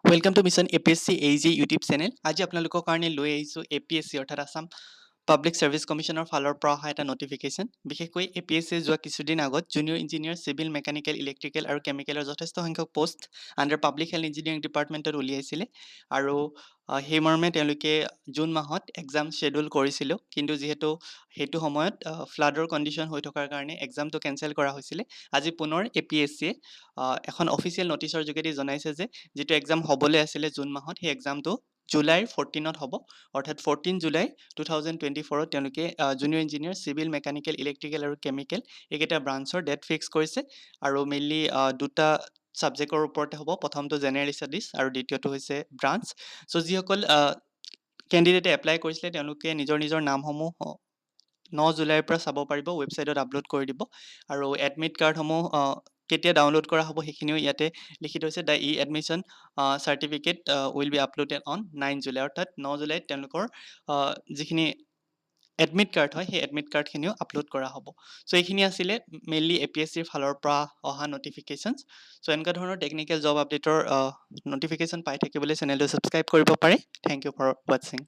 Welcome to mission APS-C AEG YouTube channel. আজি আপোনালোকৰ কাৰণে লৈ আহিছোঁ এপিএসসি অৰ্থাৎ আসাম পাব্লিক সাৰ্ভিস কমিশনৰ ফালৰ পৰা অহা এটা নটিফিকেশ্যন। বিশেষকৈ এপিএসসি যোৱা কিছুদিন আগত junior engineer civil mechanical electrical আৰু কেমিকেলৰ যথেষ্ট সংখ্যক post under public health engineering ডিপাৰ্টমেণ্টত উলিয়াইছিলে আৰু সেই মৰ্মে তেওঁলোকে জুন মাহত এক্সাম শ্বেডিউল কৰিছিল, কিন্তু যিহেতু সেইটো সময়ত ফ্লাডৰ কণ্ডিশ্যন হৈ থকাৰ কাৰণে এক্সামটো কেঞ্চেল কৰা হৈছিলে। আজি পুনৰ এপিএসচিয়ে এখন অফিচিয়েল নটিচৰ যোগেদি জনাইছে যে যিটো এক্সাম হ'বলৈ আছিলে জুন মাহত, সেই এক্সামটো জুলাইৰ 14ত হ'ব, অৰ্থাৎ 14 জুলাই 2024ত তেওঁলোকে junior engineer civil mechanical electrical আৰু কেমিকেল এইকেইটা ব্ৰাঞ্চৰ ডেট ফিক্স কৰিছে। আৰু মেইনলি দুটা ছাবজেক্টৰ ওপৰতে হ'ব, প্ৰথমটো জেনেৰেল ষ্টাডিজ আৰু দ্বিতীয়টো হৈছে ব্ৰাঞ্চ। চ' যিসকল কেণ্ডিডেটে এপ্লাই কৰিছিলে তেওঁলোকে নিজৰ নিজৰ নামসমূহ 9 জুলাইৰ পৰা চাব পাৰিব, ৱেবছাইটত আপলোড কৰি দিব। আৰু এডমিট কাৰ্ডসমূহ কেতিয়া ডাউনলোড কৰা হ'ব সেইখিনিও ইয়াতে লিখি থৈছে। The E admission certificate will be uploaded on 9 July, অৰ্থাৎ 9 জুলাইত তেওঁলোকৰ যিখিনি এডমিট কাৰ্ড হয় সেই এডমিট কাৰ্ডখিনিও আপলোড কৰা হ'ব। চ' এইখিনি আছিলে মেইনলি এপিএসচিৰ ফালৰ পৰা অহা নটিফিকেশ্যনছ। চ' এনেকুৱা ধৰণৰ টেকনিকেল জব আপডেটৰ নটিফিকেশ্যন পাই থাকিবলৈ চেনেলটো ছাবস্ক্ৰাইব কৰিব পাৰে। Thank you for ৱাটছিং।